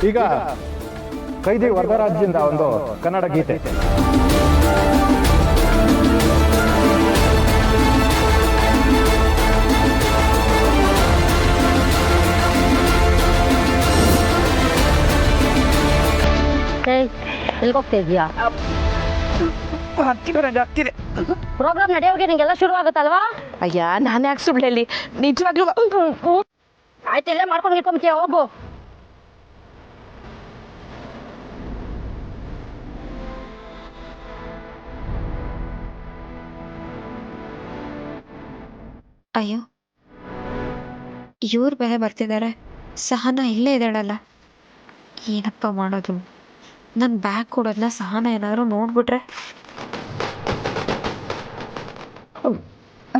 ಈಗ ಕೈದಿ ವರದರಾಜ್ಯದಿಂದ ಒಂದು ಕನ್ನಡ ಗೀತೆ. ಎಲ್ಗೋಗ್ತಾ ಇದೀಯಾ? ಆಗ್ತಿದೆ. ಪ್ರೋಗ್ರಾಮ್ ನಡೆಯೋಕೆ ನಿಂಗೆಲ್ಲ ಶುರು ಆಗುತ್ತಲ್ವಾ? ಅಯ್ಯ ನಾನು ಯಾಕೆ ಸುಳ್ಳು ನಿಜವಾಗ್ಲೂ ಆಯ್ತು, ಎಲ್ಲ ಮಾಡ್ಕೊಂಡು ಇಟ್ಕೊಂತೀಯ, ಹೋಗು. ಅಯ್ಯೋ, ಇವ್ರು ಬೇರೆ ಬರ್ತಿದ್ದಾರೆ. ಸಹನ ಇಲ್ಲೇ ಇದ್ದಾಳಲ್ಲ, ಏನಪ್ಪ ಮಾಡೋದು? ನನ್ನ ಬ್ಯಾಗ್ ಕೊಡೋದನ್ನ ಸಹನ ಏನಾದರೂ ನೋಡ್ಬಿಟ್ರೆ.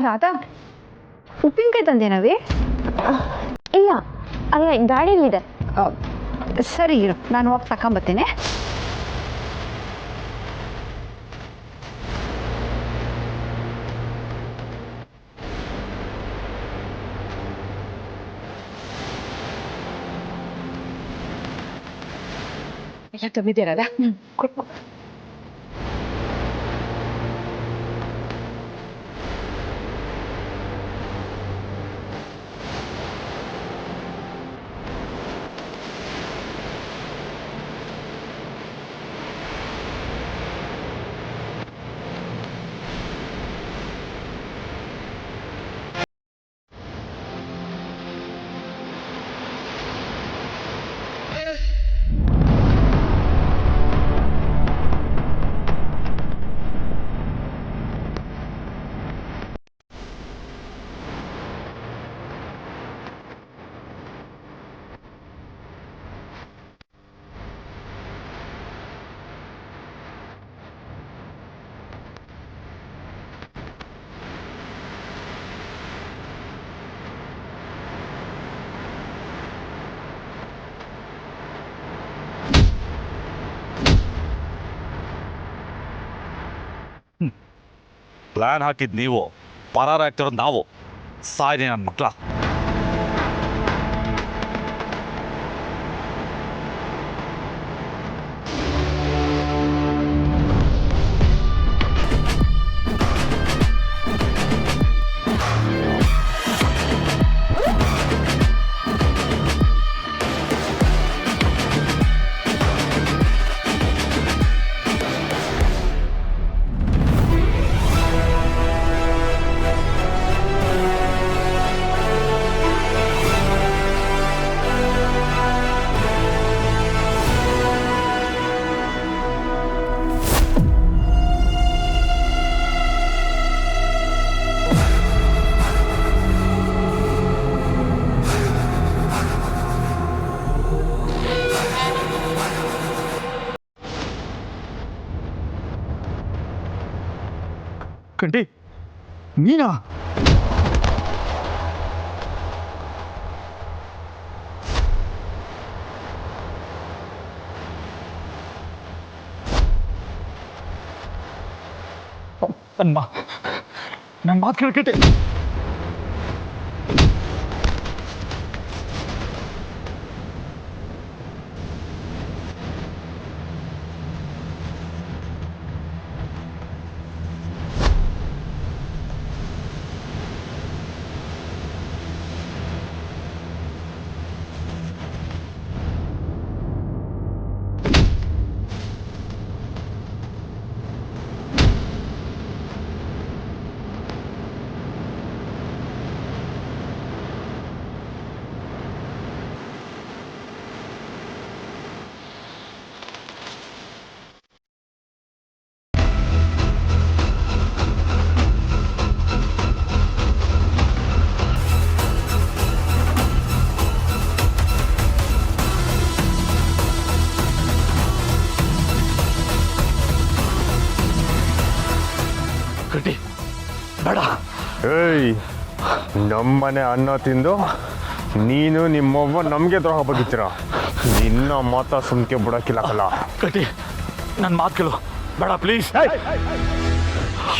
ರಾಧಾ, ಉಪ್ಪಿನಕಾಯಿ ತಂದೇನವಿ? ಇಲ್ಲ, ಅಲ್ಲ ಗಾಡಿಯಲ್ಲಿದೆ. ಸರಿ ಇರು, ನಾನು ಹೋಗಿ ತಗೊಂಬರ್ತೀನಿ. ಎಲ್ಲ ತಂದಿದ್ದೀರದ? ಪ್ಲಾನ್ ಹಾಕಿದ್ ನೀವು, ಪರಾರಾಗ್ತಿರೋದು ನಾವು. ಸಾಯ್ರಿ ನನ್ನ ಮಕ್ಳ. ಕಂಟಿ, ನೀನಾ? ನನ್ನ ಮಾತು ಕೇಳ್ಕಟ್ಟೆ. ಕಟ್ಟಿ ಬೇಡ. ಏಯ್, ನಮ್ಮನೆ ಅನ್ನ ತಿಂದು ನೀನು ನಿಮ್ಮವ್ವ ನಮಗೆ ದ್ರೋಹ ಬದುಕ್ತೀರ. ನಿನ್ನ ಮಾತ ಸುಮ್ಕೆ ಬಿಡಕ್ಕಿಲ್ಲಕಲ್ಲ. ಕಟ್ಟಿ ನನ್ನ ಮಾತು ಕೇಳು, ಬೇಡ ಪ್ಲೀಸ್.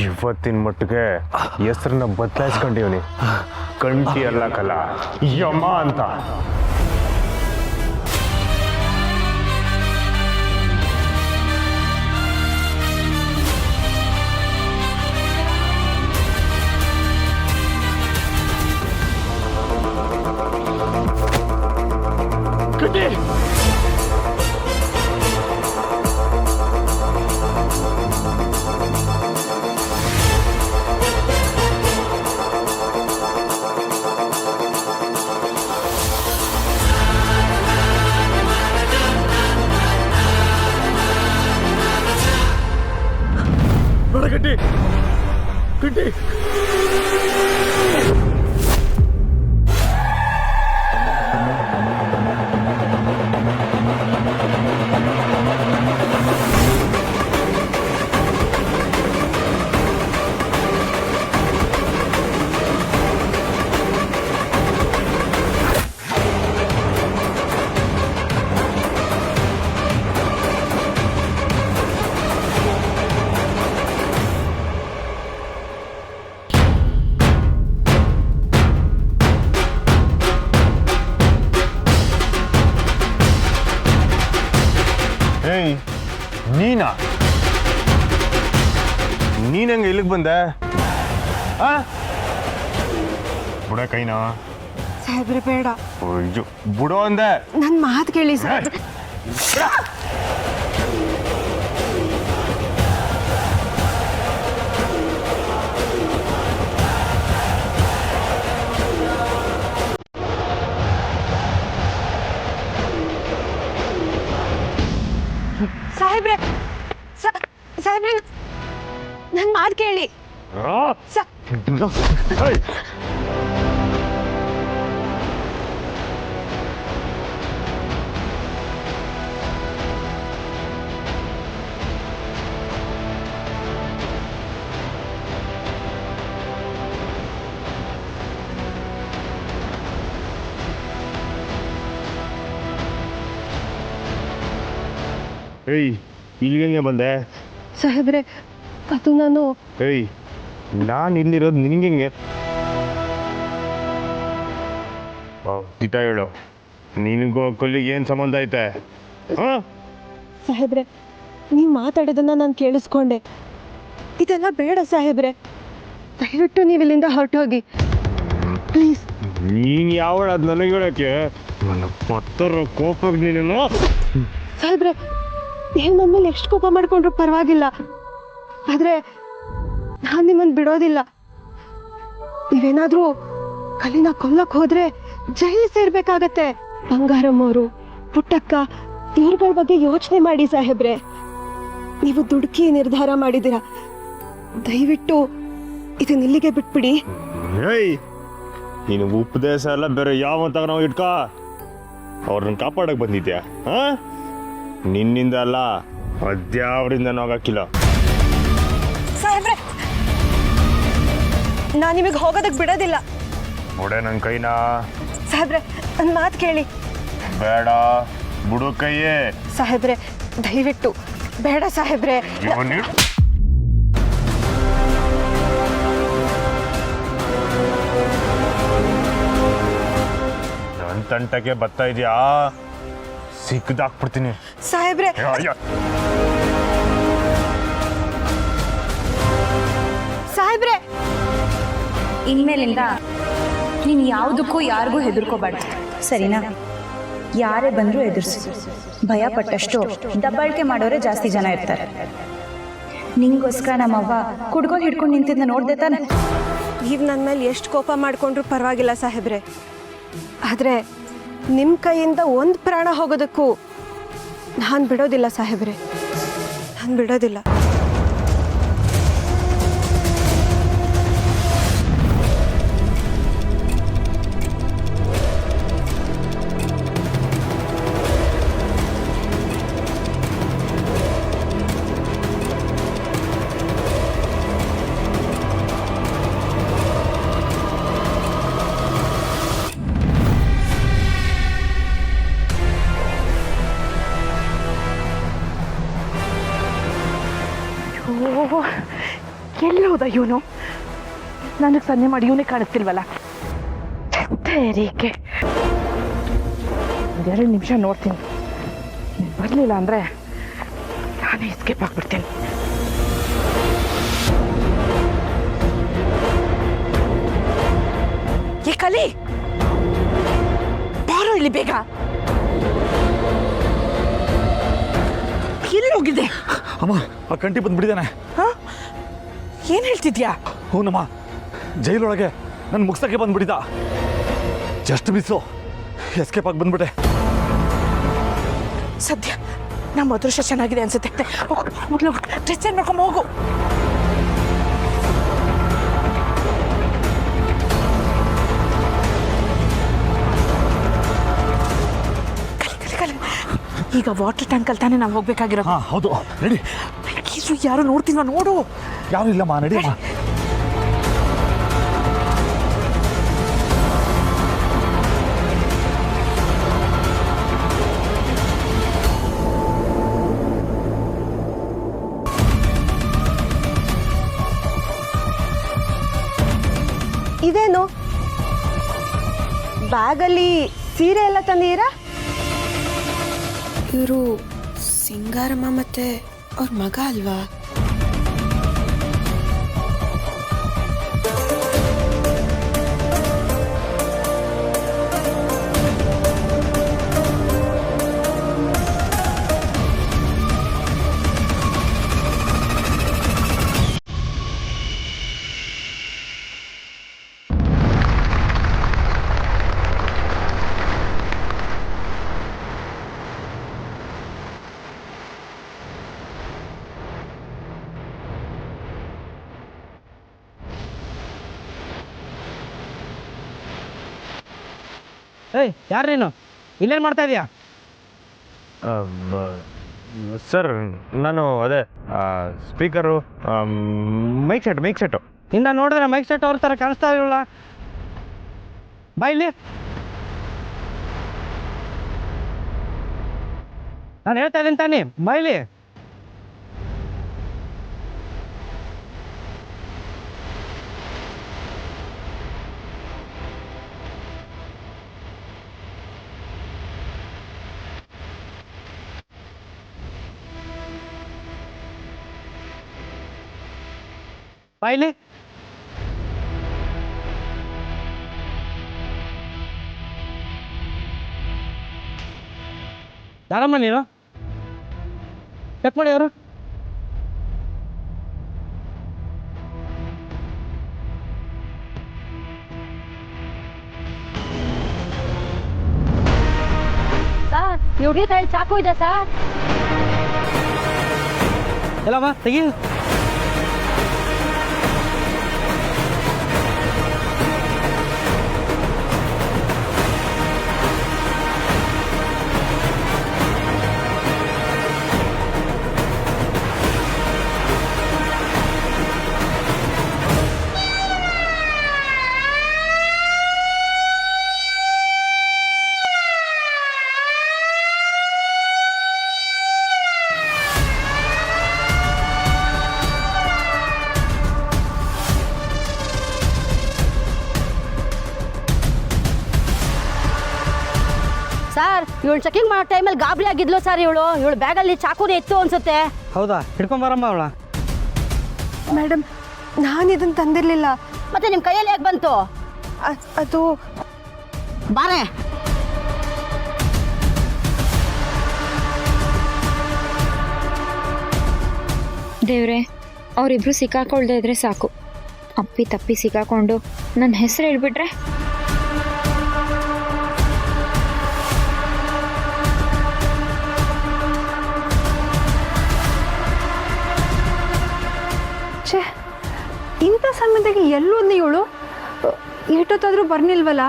ಇವತ್ತಿನ ಮಟ್ಟಿಗೆ ಹೆಸರನ್ನ ಬದಲಾಯಿಸ್ಕೊಂಡಿವನಿ. ಕಂಟಿ ಅಲ್ಲ ಕಲ, ಯಮ ಅಂತ. ಕಟ್ಟಿ ಕಟ್ಟಿ. ಏಯ್ ನೀನಾ? ನೀನಂಗೆ ಇಲ್ಲಿಗೆ ಬಂದೆ? ಬುಡ ಕೈನಾ? ಸಾಹೇಬ್ರೆ ಬೇಡ, ಅಯ್ಯೋ ಬುಡೋ ಅಂದೆ. ನನ್ನ ಮಾತು ಕೇಳಿ ಸಾಹೇಬ್ರೆ. ಸಾಹೇಬ್ರೆ ಸಾಹೇಬ್ರೆ ನನ್ನ ಮಾತು ಕೇಳಿ. ಏಯ್ ಇಲ್ಲಿಗೆ ಬಂದೆ? ಸಾಹೇಬ್ರೆ ಅದು ನಾನು ಏಯ್ ನಾನು ಇಲ್ಲಿರೋದು ನಿನಗೆ ದಿಟ ಹೇಳು, ನಿನಗೂ ಕೊಲ್ಲಿಗೆ ಏನು ಸಂಬಂಧ ಐತೆ? ಹಾಂ ಸಾಹೇಬ್ರೆ ನೀವು ಮಾತಾಡೋದನ್ನ ನಾನು ಕೇಳಿಸ್ಕೊಂಡೆ. ಇದೆಲ್ಲ ಬೇಡ ಸಾಹೇಬ್ರೆ, ದಯವಿಟ್ಟು ನೀವು ಇಲ್ಲಿಂದ ಹೊರಟೋಗಿ ಪ್ಲೀಸ್. ನೀನು ಯಾವಳ ಅದು ನನಗೆ ಹೇಳೋಕ್ಕೆ? ನನ್ನ ಪತ್ತರ ಕೋಪಕ್ಕೆ ನೀನು. ಸಾಹೇಬ್ರೆ ನೀವು ನನ್ನ ಮೇಲೆ ಎಷ್ಟು ಕೋಪ ಮಾಡ್ಕೊಂಡ್ರು ಪರವಾಗಿಲ್ಲ, ಆದರೆ ನಾನು ನಿಮ್ಮನ್ನು ಬಿಡೋದಿಲ್ಲ. ನೀವೇನಾದರೂ ಕಲ್ಲಿನ ಕೊಲ್ಲಕ್ಕೆ ಹೋದ್ರೆ ಜೈಲು ಸೇರ್ಬೇಕಾಗತ್ತೆ. ಬಂಗಾರಮ್ಮ ಅವರು, ಪುಟ್ಟಕ್ಕ, ಇವ್ರಗಳ ಬಗ್ಗೆ ಯೋಚನೆ ಮಾಡಿ ಸಾಹೇಬ್ರೆ. ನೀವು ದುಡುಕಿ ನಿರ್ಧಾರ ಮಾಡಿದ್ದೀರಾ, ದಯವಿಟ್ಟು ಇದನ್ನ ಇಲ್ಲಿಗೆ ಬಿಟ್ಬಿಡಿ. ಏಯ್ ನೀನು ಉಪದೇಶ ಎಲ್ಲ ಬೇರೆ ಯಾವಂತಾಗ ನಾವು ಇಟ್ಕೋ. ಅವ್ರನ್ನ ಕಾಪಾಡಕ್ಕೆ ಬಂದಿದ್ಯಾ? ಹಾಂ ನಿನ್ನಿಂದ ಅಲ್ಲ, ಅದ್ಯಾವ್ರಿಂದ ಹೋಗಕ್ಕಿಲ್ಲ. ಸಾಹೇಬ್ರೆ ನಾನು ನಿಮಗೆ ಹೋಗೋದಕ್ಕೆ ಬಿಡೋದಿಲ್ಲ. ಬುಡೆ ನನ್ನ ಕೈನಾ? ಸಾಹೇಬ್ರೆ ನನ್ನ ಮಾತು ಕೇಳಿ. ಬೇಡ, ಬುಡು ಕೈಯೇ. ಸಾಹೇಬ್ರೆ ದಯವಿಟ್ಟು ಬೇಡ ಸಾಹೇಬ್ರೆ. ನನ್ನ ತಂಟಕ್ಕೆ ಬರ್ತಾ ಇದೆಯಾ? ಸಿಕ್ಕದಾಕ್ಬಿಡ್ತೀನಿ ಸಾಹೇಬ್ರೆ. ಸಾಹೇಬ್ರೆ ಇನ್ಮೇಲಿಂದ ನೀನು ಯಾವುದಕ್ಕೂ ಯಾರಿಗೂ ಹೆದರ್ಕೋಬಾರ್ದು, ಸರಿನಾ? ಯಾರೇ ಬಂದರೂ ಎದುರಿಸು. ಭಯ ಪಟ್ಟಷ್ಟು ದಬ್ಬಾಳಿಕೆ ಮಾಡೋರೇ ಜಾಸ್ತಿ ಜನ ಇರ್ತಾರೆ. ನಿಂಗೋಸ್ಕರ ನಮ್ಮವ್ವ ಕುಡ್ಕೊಂಡು ಹಿಡ್ಕೊಂಡು ನಿಂತಿದ್ದ ನೋಡ್ದೆ ತಾನೆ? ನೀವು ನನ್ನ ಮೇಲೆ ಎಷ್ಟು ಕೋಪ ಮಾಡಿಕೊಂಡ್ರು ಪರವಾಗಿಲ್ಲ ಸಾಹೇಬ್ರೆ, ಆದರೆ ನಿಮ್ಮ ಕೈಯಿಂದ ಒಂದು ಪ್ರಾಣ ಹೋಗೋದಕ್ಕೂ ನಾನು ಬಿಡೋದಿಲ್ಲ ಸಾಹೇಬ್ರೆ, ನಾನು ಬಿಡೋದಿಲ್ಲ. ಎಲ್ಲೋದ ಇವನು? ನನಗೆ ಸನ್ನೆ ಮಾಡಿ ಇವನೇ ಕಾಣಿಸ್ತಿಲ್ವಲ್ಲ. ತೆರಿಗೆ ಒಂದೆರಡು ನಿಮಿಷ ನೋಡ್ತೀನಿ, ಬರಲಿಲ್ಲ ಅಂದರೆ ನಾನೇ ಎಸ್ಕೇಪ್ ಆಗ್ಬಿಡ್ತೀನಿ. ಏ ಕಲಿ, ಬಾರೋ ಇಲ್ಲಿ ಬೇಗ. ಎಲ್ಲಿ ಹೋಗಿದ್ದೆ? ಅಮ್ಮ ಆ ಕಂಟಿ ಬಂದ್ಬಿಟ್ಟಿದ್ದಾನೆ. ಏನು ಹೇಳ್ತಿದ್ಯಾ? ಹೂನಮ್ಮ, ಜೈಲೊಳಗೆ ನನ್ನ ಮುಗ್ಸಕ್ಕೆ ಬಂದ್ಬಿಟ್ಟಿದ್ದ. ಜಸ್ಟ್ ಮಿಸ್ಸು, ಎಸ್ಕೇಪ್ ಆಗಿ ಬಂದ್ಬಿಟ್ಟೆ. ಸದ್ಯ ನಮ್ಮ ಅದೃಷ್ಟ ಚೆನ್ನಾಗಿದೆ ಅನ್ಸುತ್ತೆ. ಡ್ರೆಸ್ ಚೇಂಜ್ ಮಾಡ್ಕೊಂಡು ಹೋಗು. ಈಗ ವಾಟರ್ ಟ್ಯಾಂಕಲ್ಲಿ ತಾನೇ ನಾವು ಹೋಗ್ಬೇಕಾಗಿರೋದು. ಹಾಂ ಹೌದು ರೆಡಿ. ಇದು ಯಾರು ನೋಡ್ತೀವ ನೋಡು. ಯಾರು ಇಲ್ಲಮ್ಮ, ನಡಿಯಮ್ಮ. ಇದೇನು ಬ್ಯಾಗಲ್ಲಿ ಸೀರೆ ಎಲ್ಲ ತಂದಿದ್ದೀರಾ? ಇವರು ಸಿಂಗಾರಮ್ಮ ಮತ್ತೆ ಅವ್ರ ಮಗ ಅಲ್ವಾ? ಏಯ್ ಯಾರು ನೀನು? ಇಲ್ಲೇನು ಮಾಡ್ತಾ ಇದೀಯಾ? ಸರ್ ನಾನು ಅದೇ ಸ್ಪೀಕರು ಮೈಕ್ ಸೆಟ್ಟು ನಿನ್ನ ನೋಡಿದ್ರೆ ಮೈಕ್ ಸೆಟ್ ಅವ್ರ ಥರ ಕಾಣಿಸ್ತಾ ಇರಲ್ಲ. ಬಾ ಇಲ್ಲಿ. ನಾನು ಹೇಳ್ತಾ ಇದ್ದೀನಿ ತಾನೇ, ಬಾ ಇಲ್ಲಿ. ಬಾಯ್ಲಿ. ಯಾರಮ್ಮ ನೀನು? ಚೆಕ್ ಮಾಡಿ ಅವರು. ಸರ್ ಇವ್ರಿಗೆ ಕೈಯಲ್ಲಿ ಚಾಕು ಇದೆ ಸರ್. ಎಲ್ಲಮ್ಮ ತೆಗಿ. ಸರ್ ಇವಳು ಚೆಕಿಂಗ್ ಮಾಡೋ ಟೈಮಲ್ಲಿ ಗಾಬರಿ ಆಗಿದ್ಲು ಸರ್. ಇವಳು ಬ್ಯಾಗಲ್ಲಿ ಚಾಕುನೇ ಇತ್ತು ಅನ್ಸುತ್ತೆ. ಹೌದಾ? ಹಿಡ್ಕೊಂಬರಮ್ಮ ಅವಳ. ಮೇಡಮ್ ನಾನು ಇದನ್ನು ತಂದಿರಲಿಲ್ಲ. ಮತ್ತೆ ನಿಮ್ಮ ಕೈಯಲ್ಲಿ ಹೇಗೆ ಬಂತು? ಅದು ಬಾರೆ. ದೇವ್ರೆ, ಅವರಿಬ್ರು ಸಿಕ್ಕಾಕೊಳ್ದೇ ಇದ್ರೆ ಸಾಕು. ಅಪ್ಪಿ ತಪ್ಪಿ ಸಿಕ್ಕಾಕೊಂಡು ನನ್ನ ಹೆಸರು ಹೇಳ್ಬಿಟ್ರೆ. ಛೇ, ಇಂಥ ಸಮಯದಾಗಿ ಎಲ್ಲೋದ್ನಿ ಇವಳು? ಏಟೊತ್ತಾದರೂ ಬರ್ನಿಲ್ವಲ್ಲ?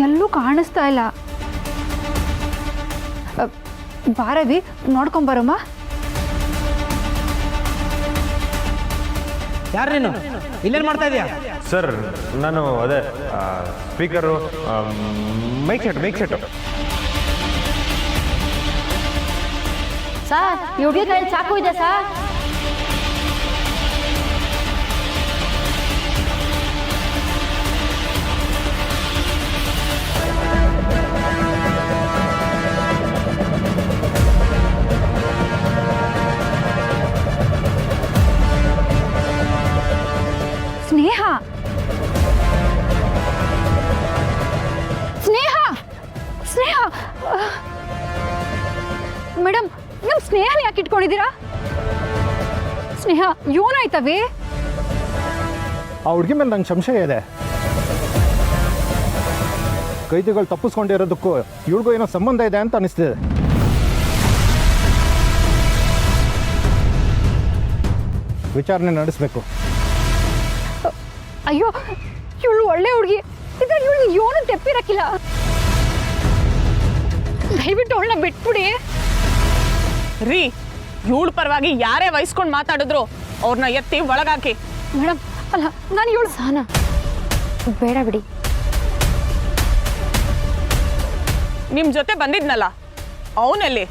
ಎಲ್ಲೂ ಕಾಣಿಸ್ತಾ ಇಲ್ಲ. ಬಾರವಿ ನೋಡ್ಕೊಂಬರಮ್ಮ. ಯಾರು ನೀನು? ಇಲ್ಲೇನು ಮಾಡ್ತಾ ಇದೀಯಾ? ಸರ್ ನಾನು ಅದೇ ಸ್ಪೀಕರು ಮೈಕ್ ಸೆಟ್ಟು ಸರ್ ಇವ್ರಿಗೆ ಕೈಯಲ್ಲಿ ಚಾಕು ಇದೆ ಸರ್. ಸ್ನೇಹ, ಸ್ನೇಹ, ಸ್ನೇಹ. ಮೇಡಮ್, ನಮ್ಮ ಸ್ನೇಹನ ಯಾಕೆ ಇಟ್ಕೊಂಡಿದ್ದೀರಾ? ಸ್ನೇಹ ಏನಾಯ್ತವೆ? ಆ ಹುಡುಗಿ ಮೇಲೆ ನಂಗೆ ಸಂಶಯ ಇದೆ. ಕೈದಿಗಳು ತಪ್ಪಿಸ್ಕೊಂಡಿರೋದಕ್ಕೂ ಇವಳಿಗೂ ಏನೋ ಸಂಬಂಧ ಇದೆ ಅಂತ ಅನಿಸ್ತಿದೆ. ವಿಚಾರಣೆ ನಡೆಸಬೇಕು. ಅಯ್ಯೋ, ಇವಳು ಒಳ್ಳೆ ಹುಡುಗಿ. ಇದ್ರಲ್ಲಿ ಇವಳಿಗೆ ಏನೂ ತೆಪ್ಪಿರಕ್ಕಿಲ್ಲ. ದಯವಿಟ್ಟು ಅವಳನ್ನ ಬಿಟ್ಬಿಡಿ. ರೀ, ಇವಳ ಪರವಾಗಿ ಯಾರೇ ವಹಿಸ್ಕೊಂಡು ಮಾತಾಡಿದ್ರು ಅವ್ರನ್ನ ಎತ್ತಿ ಒಳಗಾಕಿ. ಮೇಡಮ್, ಅಲ್ಲ ನಾನು ಇವಳು ಸಹನಾ ಬೇಡ ಬಿಡಿ. ನಿಮ್ ಜೊತೆ ಬಂದಿದ್ನಲ್ಲ ಅವನಲ್ಲಿ.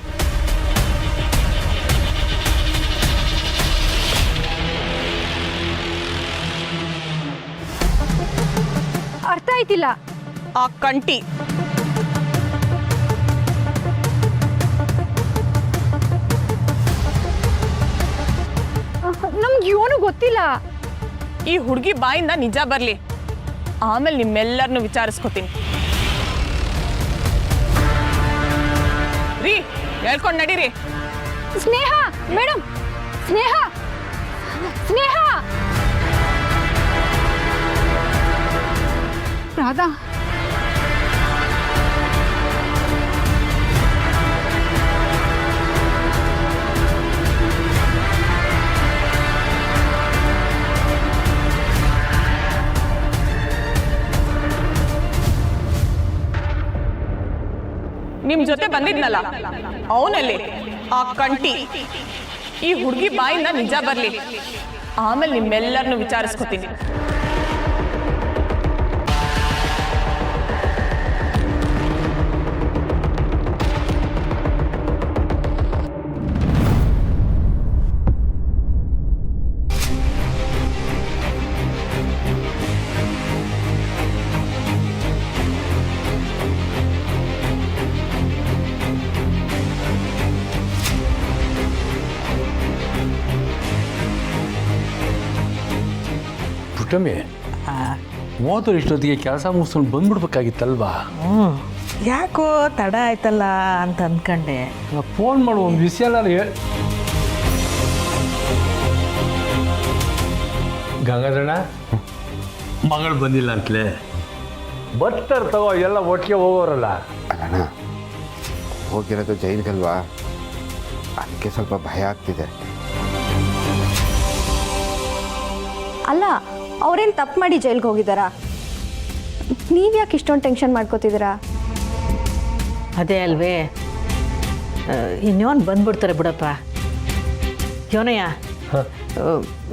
ಅರ್ಥ ಆಯ್ತಿಲ್ಲ. ಆ ಕಂಟಿ ನಮ್ಗೆ ಇವನು ಗೊತ್ತಿಲ್ಲ. ಈ ಹುಡುಗಿ ಬಾಯಿಂದ ನಿಜ ಬರ್ಲಿ, ಆಮೇಲೆ ನಿಮ್ಮೆಲ್ಲರನ್ನು ವಿಚಾರಿಸ್ಕೊತೀನಿ. ರೀ, ಹೇಳ್ಕೊಂಡು ನಡೀರಿ. ಸ್ನೇಹ ಮೇಡಮ್, ಸ್ನೇಹ ಸ್ನೇಹ ರಾಧಾ, ನಿಮ್ ಜೊತೆ ಬಂದಿದ್ನಲ್ಲ ಅವನಲ್ಲಿ. ಆ ಕಂಟಿ ಈ ಹುಡುಗಿ ಬಾಯಿಂದ ನಿಜ ಬರ್ಲಿ, ಆಮೇಲೆ ನಿಮ್ಮೆಲ್ಲರನ್ನು ವಿಚಾರಿಸ್ಕೊತೀನಿ. ಪುಟ್ಟಮ್ಮಿ, ಮೂವತ್ತು ಇಷ್ಟೊತ್ತಿಗೆ ಕೆಲಸ ಮುಗಿಸ್ಕೊಂಡು ಬಂದ್ಬಿಡ್ಬೇಕಾಗಿತ್ತಲ್ವಾ? ಯಾಕೋ ತಡ ಆಯ್ತಲ್ಲ ಅಂತ ಅಂದ್ಕೊಂಡೆ. ಫೋನ್ ಮಾಡು, ಒಂದು ವಿಷಯ ಎಲ್ಲ ಗಂಗಾಧರಣ್ಣ ಮಗಳು ಬಂದಿಲ್ಲ ಅಂತಲೇ. ಬರ್ತಾರೆ ತಗೋ, ಎಲ್ಲ ಒಟ್ಟಿಗೆ ಹೋಗೋರಲ್ಲ. ಅಲ್ಲಣ್ಣ, ಹೋಗಿರೋದು ಜೈಲ್ಗಲ್ವಾ, ಅದಕ್ಕೆ ಸ್ವಲ್ಪ ಭಯ ಆಗ್ತಿದೆ. ಅಲ್ಲ, ಅವ್ರೇನು ತಪ್ಪು ಮಾಡಿ ಜೈಲ್ಗೆ ಹೋಗಿದ್ದಾರಾ? ನೀವು ಯಾಕೆ ಇಷ್ಟೊಂದು ಟೆನ್ಷನ್ ಮಾಡ್ಕೋತಿದ್ದೀರಾ? ಅದೇ ಅಲ್ವೇ, ಇನ್ನೇನು ಬಂದ್ಬಿಡ್ತಾರೆ ಬಿಡಪ್ಪ. ಯೋನಯ್ಯ,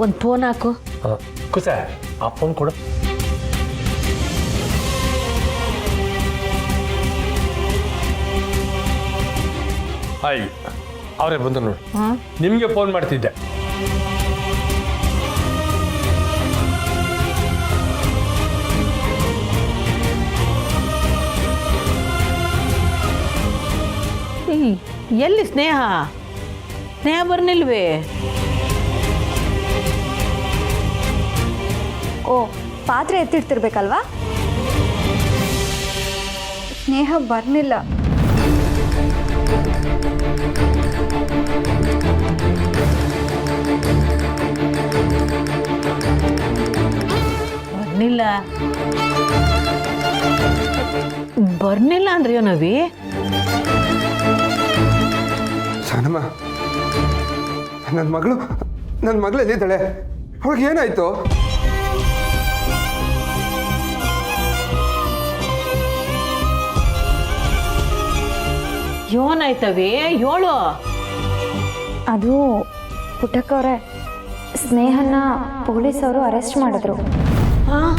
ಒಂದು ಫೋನ್ ಹಾಕು. ಕುಸ, ಆ ಫೋನ್ ಕೊಡು. ಹಾಯ್, ಅವರೇ ಬಂದು ನೋಡಿ. ನಿಮಗೆ ಫೋನ್ ಮಾಡ್ತಿದ್ದೆ. ಎಲ್ಲಿ ಸ್ನೇಹ? ಸ್ನೇಹ ಬರ್ನಿಲ್ವೇ? ಓ, ಪಾತ್ರೆ ಎತ್ತಿಡ್ತಿರ್ಬೇಕಲ್ವಾ? ಸ್ನೇಹ ಬರ್ನಿಲ್ಲ. ಬರ್ನಿಲ್ಲ ಬರ್ನಿಲ್ಲ ಅಂದ್ರೆ ಏನವಿ? ಸನಮ್ಮ, ನನ್ನ ಮಗಳು ಎಲ್ಲಿದ್ದಾಳೆ? ಅವಳಿಗೆ ಏನಾಯ್ತು? ಏನಾಯ್ತವಿ? ಏಳು. ಅದು ಪುಟ್ಟಕ್ಕವ್ರೆ, ಸ್ನೇಹನ ಪೊಲೀಸವರು ಅರೆಸ್ಟ್ ಮಾಡಿದ್ರು. ಹಾಂ,